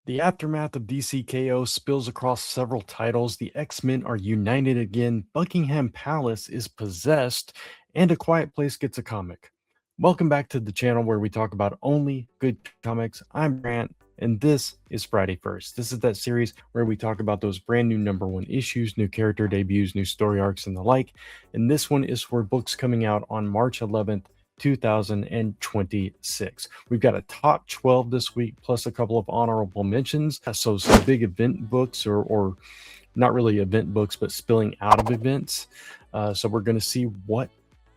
The aftermath of DC K.O. spills across several titles. The X-Men are united again, Buckingham Palace is possessed, and A Quiet Place gets a comic. Welcome back to the channel where we talk about only good comics. I'm Brant, and this is Friday First. This is that series where we talk about those brand new #1 issues, new character debuts, new story arcs, and the like. And this one is for books coming out on March 11th, 2026. We've got a top 12 this week, plus a couple of honorable mentions. So some big event books, or not really event books, but spilling out of events. So we're going to see what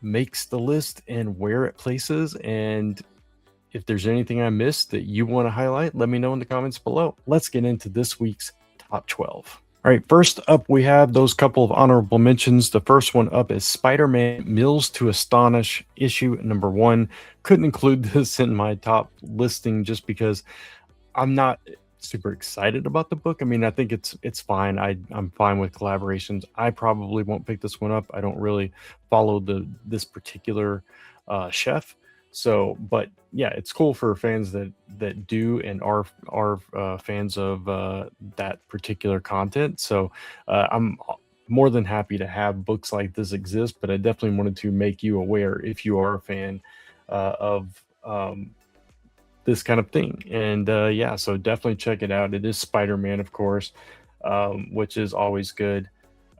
makes the list and where it places. And if there's anything I missed that you want to highlight, let me know in the comments below. Let's get into this week's top 12. All right, first up, we have those couple of honorable mentions. The first one up is Spider-Man Mills to Astonish, issue #1. Couldn't include this in my top listing just because I'm not super excited about the book. I mean, I think it's fine. I'm fine with collaborations. I probably won't pick this one up. I don't really follow this particular chef. So, but yeah, it's cool for fans that do and are fans of that particular content. So I'm more than happy to have books like this exist, but I definitely wanted to make you aware if you are a fan of this kind of thing. And yeah, so definitely check it out. It is Spider-Man, of course, which is always good.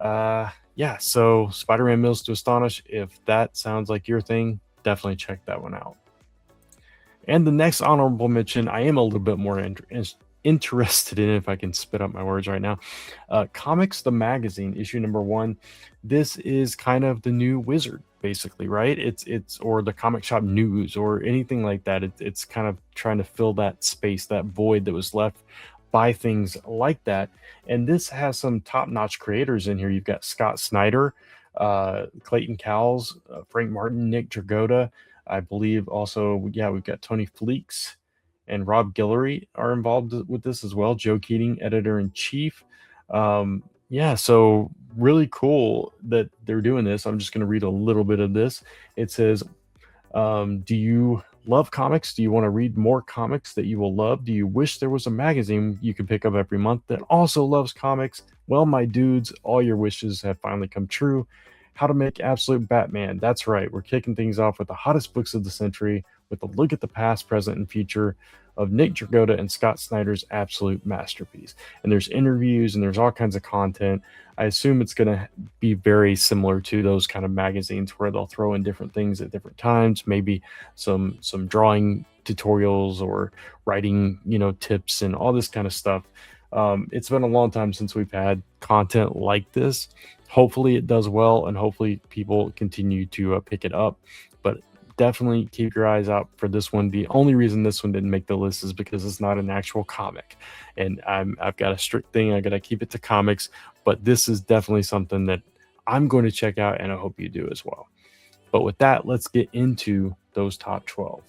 Yeah, so Spider-Man Mills to Astonish, if that sounds like your thing, definitely check that one out. And the next honorable mention, I am a little bit more interested in, if I can spit up my words right now. Comics the Magazine, issue #1. This is kind of the new Wizard, basically, right? It's or the Comic Shop News or anything like that. It's kind of trying to fill that space, that void that was left by things like that. And this has some top-notch creators in here. You've got Scott Snyder, Clayton Cowles, Frank Martin, Nick Dragotta. I believe also, yeah, we've got Tony Fleeks and Rob Guillory are involved with this as well. Joe Keating, editor-in-chief. Yeah, so really cool that they're doing this. I'm just going to read a little bit of this. It says, do you love comics? Do you want to read more comics that you will love? Do you wish there was a magazine you could pick up every month that also loves comics? Well, my dudes, all your wishes have finally come true. How to Make Absolute Batman. That's right. We're kicking things off with the hottest books of the century with a look at the past, present, and future of Nick Dragotta and Scott Snyder's absolute masterpiece. And there's interviews and there's all kinds of content. I assume it's going to be very similar to those kind of magazines where they'll throw in different things at different times, maybe some drawing tutorials or writing, tips and all this kind of stuff. It's been a long time since we've had content like this. Hopefully it does well, and hopefully people continue to pick it up. But definitely keep your eyes out for this one. The only reason this one didn't make the list is because it's not an actual comic, and I've got a strict thing. I got to keep it to comics. But this is definitely something that I'm going to check out, and I hope you do as well. But with that, let's get into those top 12.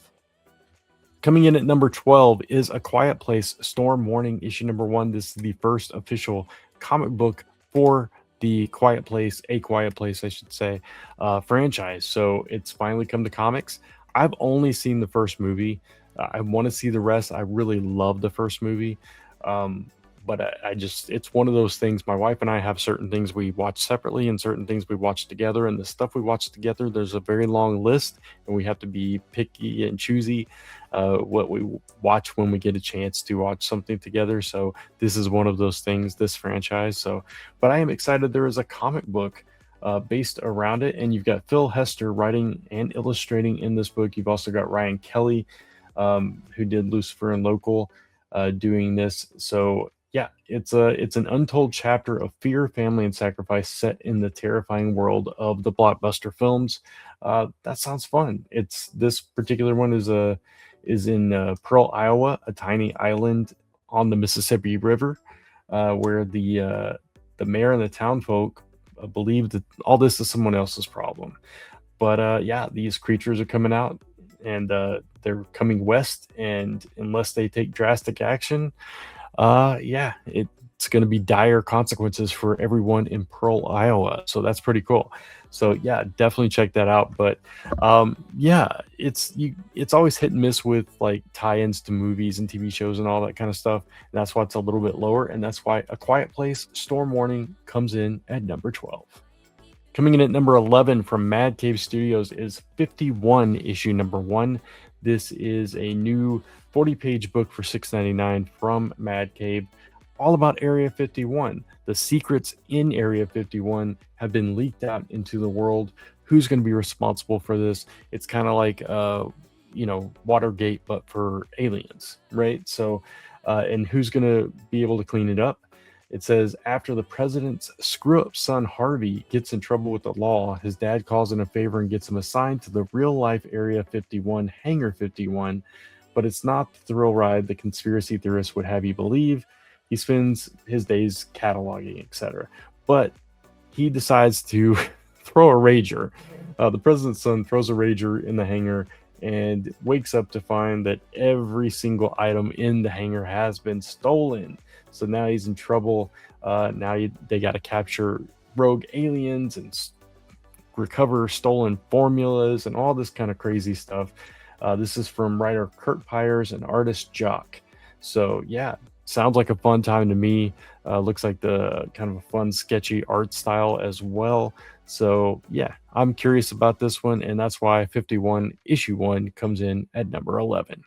Coming in at number 12 is A Quiet Place Storm Warning, issue #1. This is the first official comic book for the Quiet Place, A Quiet Place, I should say, franchise. So it's finally come to comics. I've only seen the first movie. I want to see the rest. I really love the first movie. But I just, it's one of those things. My wife and I have certain things we watch separately and certain things we watch together. And the stuff we watch together, there's a very long list, and we have to be picky and choosy what we watch when we get a chance to watch something together. So this is one of those things, this franchise. So, but I am excited there is a comic book based around it. And you've got Phil Hester writing and illustrating in this book. You've also got Ryan Kelly, who did Lucifer and Local, doing this. So yeah, it's an untold chapter of fear, family, and sacrifice set in the terrifying world of the blockbuster films. That sounds fun. This particular one is in Pearl, Iowa, a tiny island on the Mississippi River, where the mayor and the townfolk believe that all this is someone else's problem. But yeah, these creatures are coming out, and they're coming west, and unless they take drastic action, yeah, it's going to be dire consequences for everyone in Pearl, Iowa. So that's pretty cool. So yeah, definitely check that out. But yeah, it's always hit and miss with like tie-ins to movies and TV shows and all that kind of stuff. And that's why it's a little bit lower, and that's why A Quiet Place: Storm Warning comes in at number 12. Coming in at number 11 from Mad Cave Studios is 51, issue number 1. This is a new 40-page book for $6.99 from Mad Cave, all about Area 51. The secrets in Area 51 have been leaked out into the world. Who's going to be responsible for this? It's kind of like, Watergate, but for aliens, right? So, and who's going to be able to clean it up? It says, after the president's screw-up son Harvey gets in trouble with the law, his dad calls in a favor and gets him assigned to the real-life Area 51, Hangar 51. But it's not the thrill ride the conspiracy theorists would have you believe. He spends his days cataloging, etc. But he decides to throw a rager. The president's son throws a rager in the hangar and wakes up to find that every single item in the hangar has been stolen. So now he's in trouble. They got to capture rogue aliens and recover stolen formulas and all this kind of crazy stuff. This is from writer Kurt Pyers and artist Jock. So yeah, sounds like a fun time to me. Looks like the kind of a fun, sketchy art style as well. So yeah, I'm curious about this one, and that's why 51 issue 1 comes in at number 11.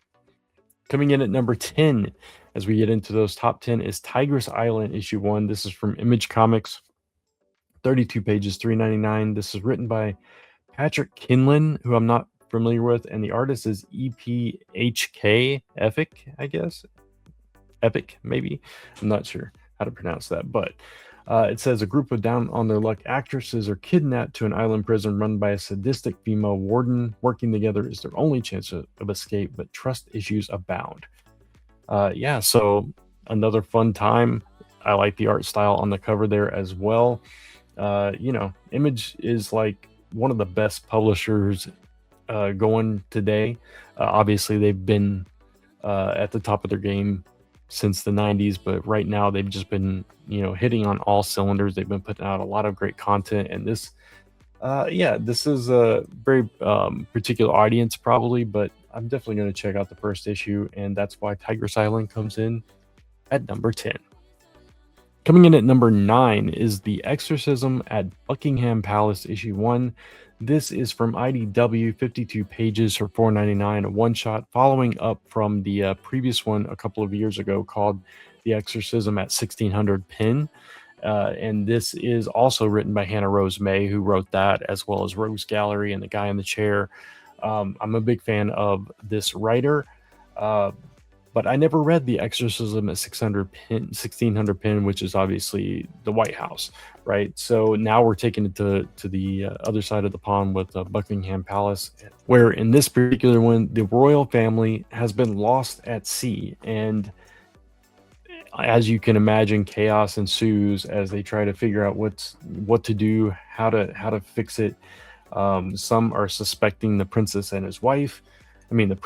Coming in at number 10, as we get into those top 10, is Tigress Island issue 1. This is from Image Comics, 32 pages, $3.99. This is written by Patrick Kinlan, who I'm not familiar with, and the artist is EPHK Epic, I guess. Epic, maybe. I'm not sure how to pronounce that, but it says a group of down-on-their-luck actresses are kidnapped to an island prison run by a sadistic female warden. Working together is their only chance of escape, but trust issues abound. Yeah, so another fun time. I like the art style on the cover there as well. Image is like one of the best publishers going today. Obviously, they've been at the top of their game since the 90s, but right now they've just been hitting on all cylinders. They've been putting out a lot of great content, and this is a very particular audience probably, but I'm definitely going to check out the first issue, and that's why Tigress Island comes in at number 10. Coming in at number 9 is The Exorcism at Buckingham Palace issue 1. This is from IDW, 52 pages for $4.99, a one-shot following up from the previous one a couple of years ago called The Exorcism at 1600 Pin. And this is also written by Hannah Rose May, who wrote that, as well as Rose Gallery and The Guy in the Chair. I'm a big fan of this writer, but I never read The Exorcism at 1600 Pin, which is obviously the White House, right? So now we're taking it to the other side of the pond with Buckingham Palace, where in this particular one, the royal family has been lost at sea. And as you can imagine, chaos ensues as they try to figure out what to do, how to fix it. Some are suspecting the prince and his wife, the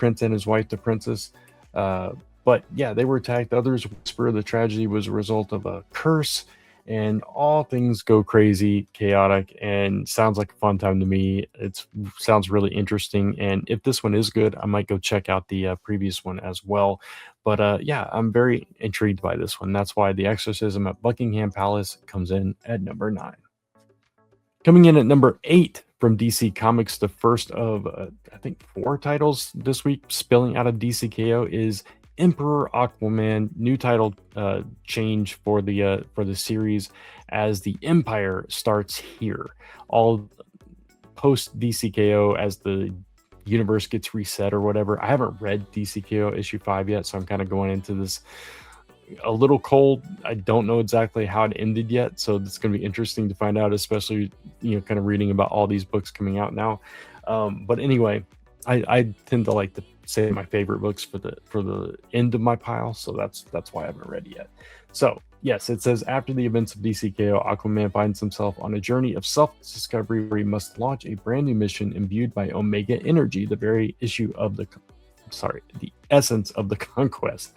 princess. But yeah, they were attacked. Others whisper the tragedy was a result of a curse, and all things go crazy, chaotic, and sounds like a fun time to me. It sounds really interesting, and if this one is good, I might go check out the previous one as well. But yeah, I'm very intrigued by this one. That's why The Exorcism at Buckingham Palace comes in at number 9. Coming in at number 8 from DC Comics, the first of I think 4 titles this week spilling out of DC K.O. is Emperor Aquaman, new title change for the series as the Empire starts here. All post DC K.O. as the universe gets reset or whatever. I haven't read DC K.O. issue 5 yet, so I'm kind of going into this a little cold. I don't know exactly how it ended yet, so it's going to be interesting to find out, especially kind of reading about all these books coming out now. But anyway, I tend to like to save my favorite books for the end of my pile, so that's why I haven't read yet. So yes, it says after the events of DC K.O., Aquaman finds himself on a journey of self-discovery where he must launch a brand new mission imbued by Omega energy, the essence of the conquest.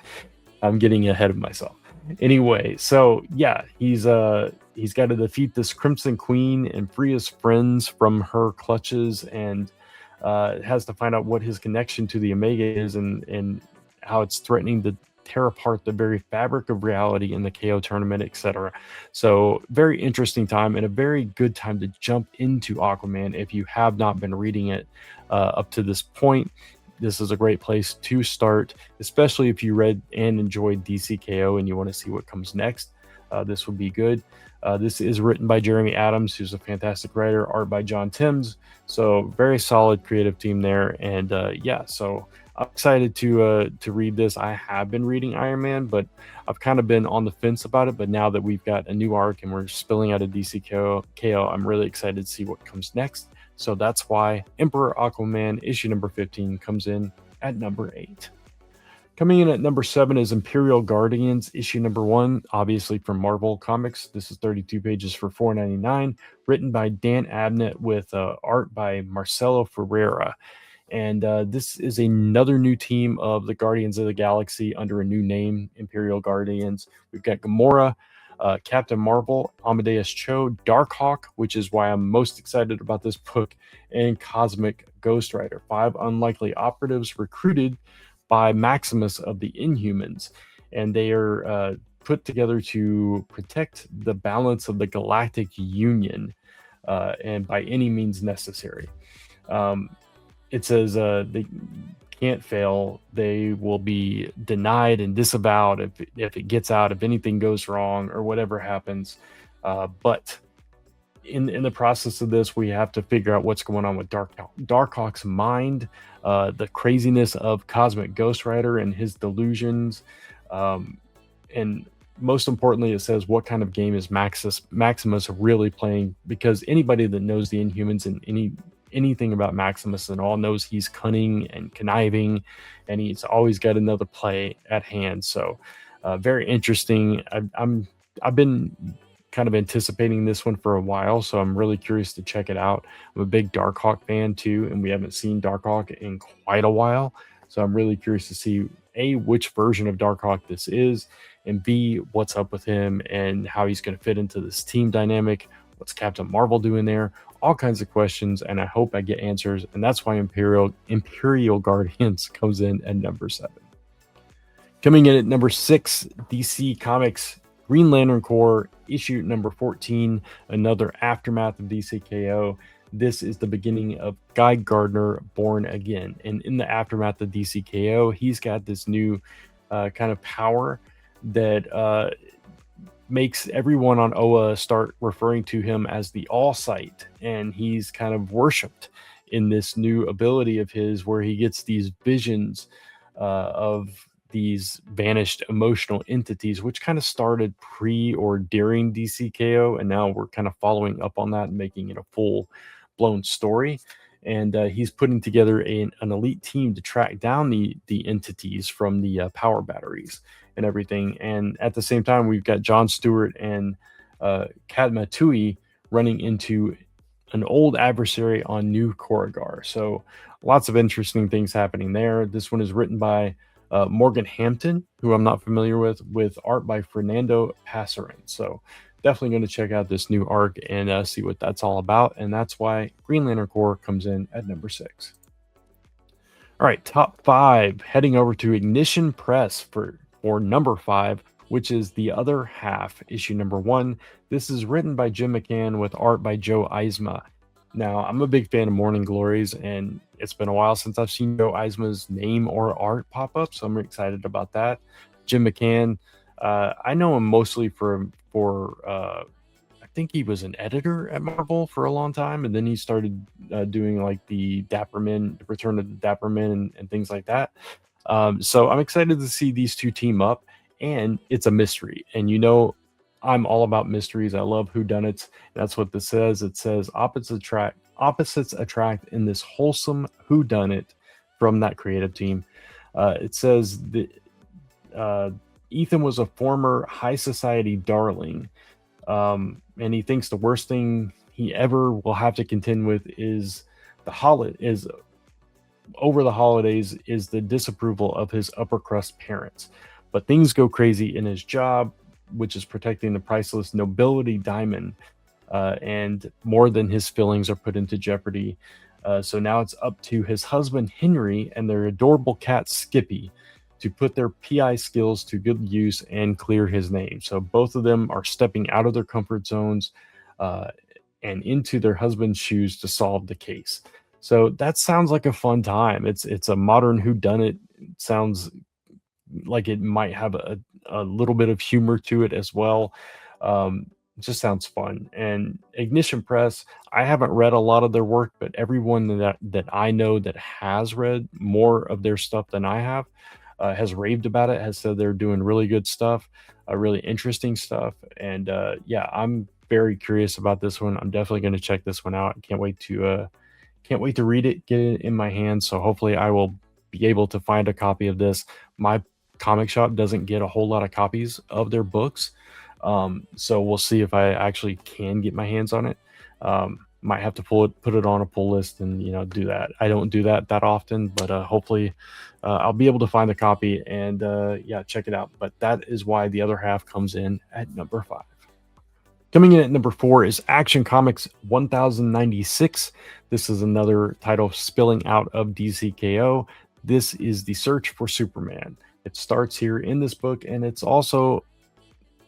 I'm getting ahead of myself. Anyway, so yeah, he's got to defeat this Crimson Queen and free his friends from her clutches, and has to find out what his connection to the Omega is, and how it's threatening to tear apart the very fabric of reality in the KO tournament, etc. So very interesting time, and a very good time to jump into Aquaman if you have not been reading it up to this point. This is a great place to start, especially if you read and enjoyed DC K.O. and you want to see what comes next. This would be good. This is written by Jeremy Adams, who's a fantastic writer, art by John Timms. So very solid creative team there. And yeah, so I'm excited to read this. I have been reading Iron Man, but I've kind of been on the fence about it. But now that we've got a new arc and we're spilling out of DC KO, I'm really excited to see what comes next. So that's why Emperor Aquaman issue number 15 comes in at number 8. Coming in at number 7 is Imperial Guardians issue number 1, obviously from Marvel Comics. This is 32 pages for $4.99, written by Dan Abnett with art by Marcelo Ferreira. And this is another new team of the Guardians of the Galaxy under a new name, Imperial Guardians. We've got Gamora, Captain Marvel, Amadeus Cho, Darkhawk, which is why I'm most excited about this book, and Cosmic Ghost Rider. 5 unlikely operatives recruited by Maximus of the Inhumans, and they are put together to protect the balance of the Galactic Union, and by any means necessary. It says they can't fail. They will be denied and disavowed if it gets out, if anything goes wrong or whatever happens. But in the process of this, we have to figure out what's going on with Darkhawk's mind, the craziness of Cosmic Ghost Rider and his delusions, and most importantly, it says what kind of game is Maximus really playing, because anybody that knows the Inhumans and anything about Maximus and all knows he's cunning and conniving, and he's always got another play at hand. So very interesting. I've been kind of anticipating this one for a while, so I'm really curious to check it out. I'm a big Darkhawk fan too, and we haven't seen Darkhawk in quite a while, so I'm really curious to see A, which version of Darkhawk this is, and B, what's up with him and how he's going to fit into this team dynamic. What's Captain Marvel doing there? All kinds of questions, and I hope I get answers, and that's why Imperial Guardians comes in at number 7. Coming in at number 6, DC Comics Green Lantern Corps issue number 14, another aftermath of DC K.O. This is the beginning of Guy Gardner born again, and in the aftermath of DC K.O., he's got this new kind of power that makes everyone on Oa start referring to him as the All-Sight, and he's kind of worshipped in this new ability of his where he gets these visions of these vanished emotional entities, which kind of started pre or during DC K.O., and now we're kind of following up on that and making it a full-blown story. And he's putting together an elite team to track down the entities from the power batteries and everything. And at the same time, we've got John Stewart and Kadma Tui running into an old adversary on New Korrigar. So lots of interesting things happening there. This one is written by Morgan Hampton, who I'm not familiar with art by Fernando Passarin. So definitely going to check out this new arc and see what that's all about. And that's why Green Lantern Corps comes in at number 6. All right, top 5, heading over to Ignition Press for number 5, which is The Other Half, issue number 1. This is written by Jim McCann with art by Joe Eisma. Now, I'm a big fan of Morning Glories, and it's been a while since I've seen Joe Eisma's name or art pop up, so I'm excited about that. Jim McCann, I know him mostly for I think he was an editor at Marvel for a long time, and then he started doing like the Return of the Dapper Men and things like that. So I'm excited to see these two team up, and it's a mystery. And you know, I'm all about mysteries. I love whodunits. That's what this says. It says opposites attract in this wholesome whodunit from that creative team. It says that Ethan was a former high society darling, and he thinks the worst thing he ever will have to contend with is over the holidays is the disapproval of his upper crust parents. but things go crazy in his job, which is protecting the priceless nobility diamond, and more than his feelings are put into jeopardy. So now it's up to his husband Henry and their adorable cat Skippy to put their PI skills to good use and clear his name. So both of them are stepping out of their comfort zones uh, and into their husband's shoes to solve the case. So that sounds like a fun time. It's a modern whodunit. It sounds like it might have a little bit of humor to it as well. It just sounds fun. And Ignition Press, I haven't read a lot of their work, but everyone that I know that has read more of their stuff than I have has raved about it, has said they're doing really good stuff, really interesting stuff. And yeah, I'm very curious about this one. I'm definitely going to check this one out. Can't wait to read it, get it in my hands. So hopefully I will be able to find a copy of this. My comic shop doesn't get a whole lot of copies of their books. So we'll see if I actually can get my hands on it. Might have to put it on a pull list and, do that. I don't do that often, but hopefully I'll be able to find a copy and yeah, check it out. But that is why the other half comes in at number 5. Coming in at number 4 is Action Comics 1096. This is another title spilling out of DC K.O. This is the search for Superman. It starts here in this book, and it's also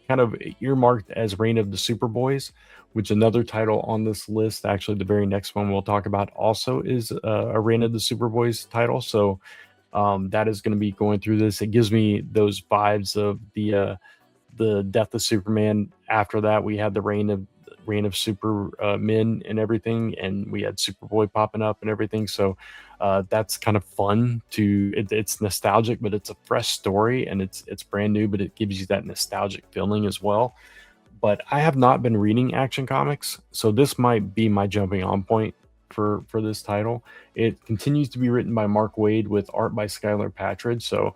kind of earmarked as Reign of the Superboys, which another title on this list, actually the very next one we'll talk about, also is a Reign of the Superboys title. So that is going to be going through this. It gives me those vibes of the death of Superman. After that, we had the reign of super men and everything, and we had Superboy popping up and everything. So that's kind of fun it's nostalgic, but it's a fresh story, and it's brand new, but it gives you that nostalgic feeling as well. But I have not been reading Action Comics, so this might be my jumping on point for this title. It continues to be written by Mark Waid with art by Skylar Patridge, so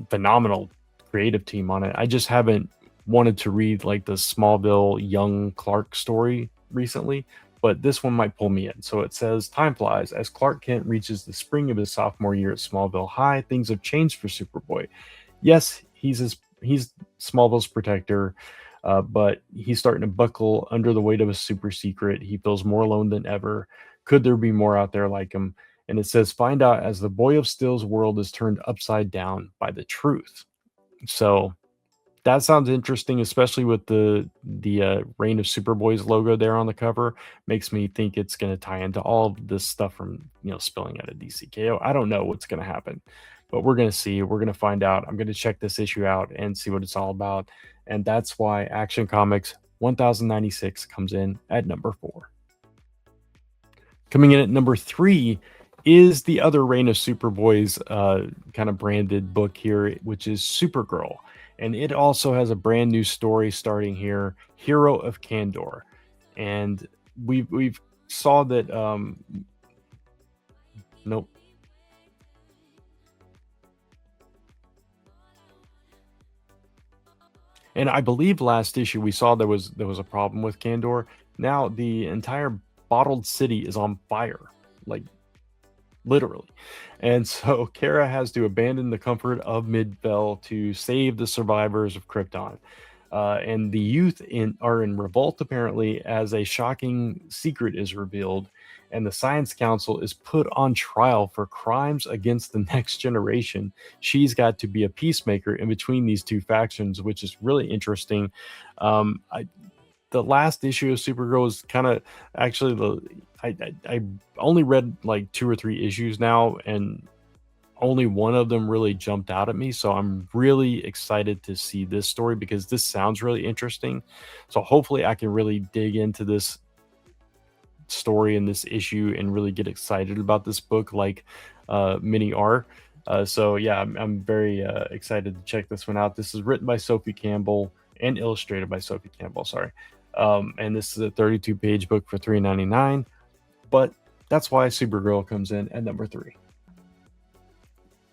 phenomenal creative team on it. I just haven't wanted to read like the Smallville young Clark story recently, but this one might pull me in. So it says, time flies. As Clark Kent reaches the spring of his sophomore year at Smallville High, things have changed for Superboy. Yes, he's Smallville's protector, but he's starting to buckle under the weight of a super secret. He feels more alone than ever. Could there be more out there like him? And it says, find out as the Boy of Steel's world is turned upside down by the truth. So that sounds interesting, especially with the Reign of Superboys logo there on the cover. Makes me think it's going to tie into all of this stuff from spilling out of DC K.O. I don't know what's going to happen, but we're going to see. We're going to find out. I'm going to check this issue out and see what it's all about, and that's why Action Comics 1096 comes in at number 4. Coming in at number 3 is the other Reign of Superboys kind of branded book here, which is Supergirl. And it also has a brand new story starting here, Hero of Kandor. And we've saw that nope. And I believe last issue we saw there was a problem with Kandor. Now the entire bottled city is on fire. Like literally. And so Kara has to abandon the comfort of Midvale to save the survivors of Krypton. And the youth are in revolt, apparently, as a shocking secret is revealed. And the Science Council is put on trial for crimes against the next generation. She's got to be a peacemaker in between these two factions, which is really interesting. The last issue of Supergirl is kind of actually I only read like 2 or 3 issues now, and only one of them really jumped out at me. So I'm really excited to see this story because this sounds really interesting. So hopefully I can really dig into this story and this issue and really get excited about this book like many are. So yeah, I'm very excited to check this one out. This is written by Sophie Campbell and illustrated by Sophie Campbell, sorry. And this is a 32-page book for $3.99. But that's why Supergirl comes in at number 3.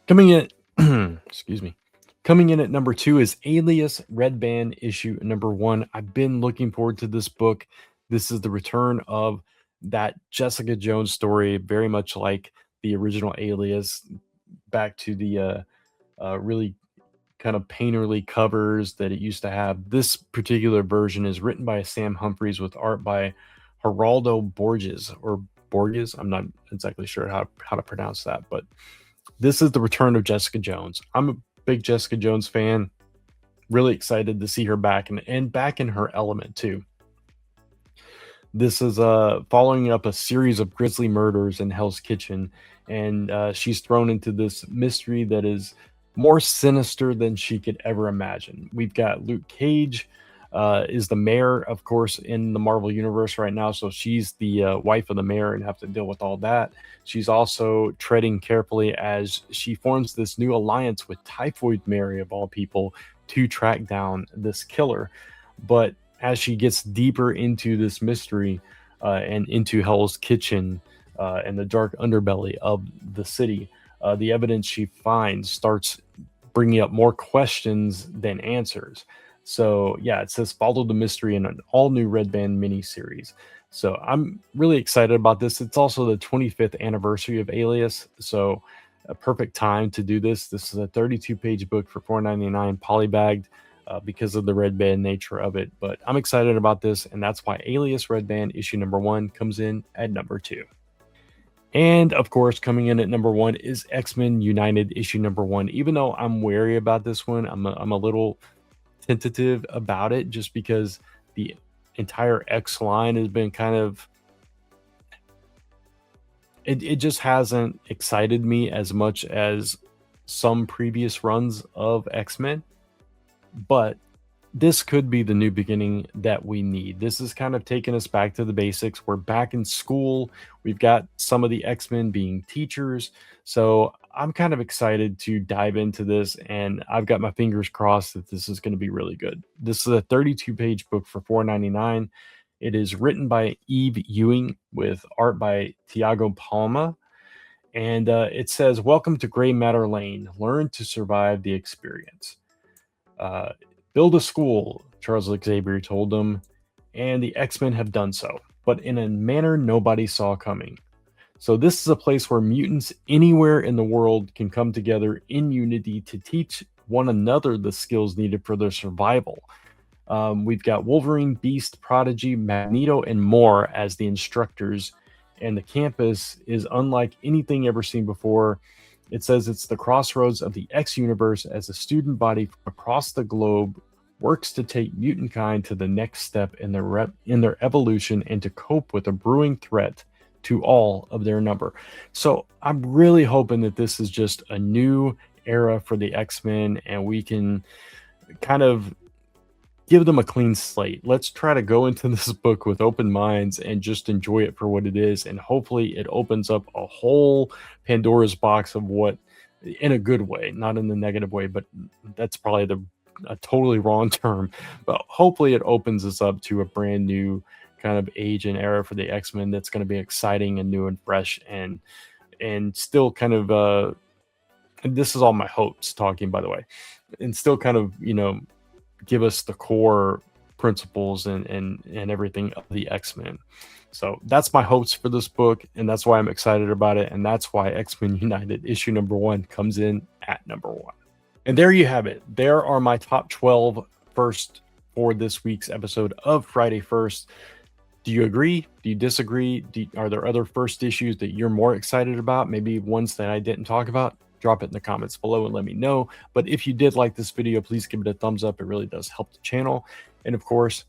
Coming in, excuse me. Coming in at number 2 is Alias Red Band issue number 1. I've been looking forward to this book. This is the return of that Jessica Jones story, very much like the original Alias, back to the really kind of painterly covers that it used to have. This particular version is written by Sam Humphries with art by Geraldo Borges or Borges. I'm not exactly sure how to pronounce that, but this is the return of Jessica Jones. I'm a big Jessica Jones fan. Really excited to see her back and back in her element too. This is following up a series of grisly murders in Hell's Kitchen, and she's thrown into this mystery that is more sinister than she could ever imagine. We've got Luke Cage, is the mayor, of course, in the Marvel universe right now, so she's the wife of the mayor and have to deal with all that. She's also treading carefully as she forms this new alliance with Typhoid Mary, of all people, to track down this killer. But as she gets deeper into this mystery and into Hell's Kitchen and the dark underbelly of the city, the evidence she finds starts bringing up more questions than answers. So yeah, it says follow the mystery in an all new Red Band miniseries. So I'm really excited about this. It's also the 25th anniversary of Alias, so a perfect time to do this. This is a 32-page book for $4.99 polybagged. Because of the Red Band nature of it. But I'm excited about this, and that's why Alias Red Band issue number 1 comes in at number 2. And of course, coming in at number 1 is X-Men United issue number 1. Even though I'm wary about this one, I'm a little tentative about it just because the entire X line has been kind of... It just hasn't excited me as much as some previous runs of X-Men. But this could be the new beginning that we need. This is kind of taking us back to the basics. We're back in school. We've got some of the X-Men being teachers. So I'm kind of excited to dive into this, and I've got my fingers crossed that this is going to be really good. This is a 32-page book for $4.99. It is written by Eve Ewing with art by Tiago Palma. And it says, welcome to Gray Matter Lane. Learn to survive the experience. Build a school, Charles Xavier told them, and the X-Men have done so, but in a manner nobody saw coming. So this is a place where mutants anywhere in the world can come together in unity to teach one another the skills needed for their survival. We've got Wolverine, Beast, Prodigy, Magneto, and more as the instructors, and the campus is unlike anything ever seen before. It says it's the crossroads of the X universe as a student body from across the globe works to take mutant kind to the next step in their evolution and to cope with a brewing threat to all of their number. So I'm really hoping that this is just a new era for the X-Men and we can kind of give them a clean slate. Let's try to go into this book with open minds and just enjoy it for what it is. And hopefully it opens up a whole Pandora's box of what, in a good way, not in the negative way, but that's probably a totally wrong term. But hopefully it opens us up to a brand new kind of age and era for the X-Men that's going to be exciting and new and fresh and still kind of, and this is all my hopes talking, by the way, and still kind of, give us the core principles and everything of the X-Men. So that's my hopes for this book, and that's why I'm excited about it, and that's why X-Men United issue number 1 comes in at number 1. And there you have it. There are my top 12 first for this week's episode of Friday First. Do you agree? Do you disagree? Are there other first issues that you're more excited about? Maybe ones that I didn't talk about? Drop it in the comments below and let me know. But if you did like this video, please give it a thumbs up. It really does help the channel. And of course,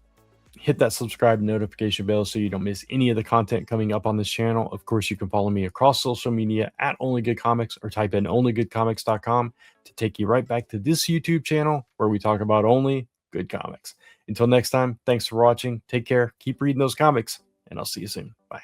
hit that subscribe notification bell so you don't miss any of the content coming up on this channel. Of course, you can follow me across social media at Only Good Comics or type in onlygoodcomics.com to take you right back to this YouTube channel where we talk about only good comics. Until next time, thanks for watching. Take care. Keep reading those comics, and I'll see you soon. Bye.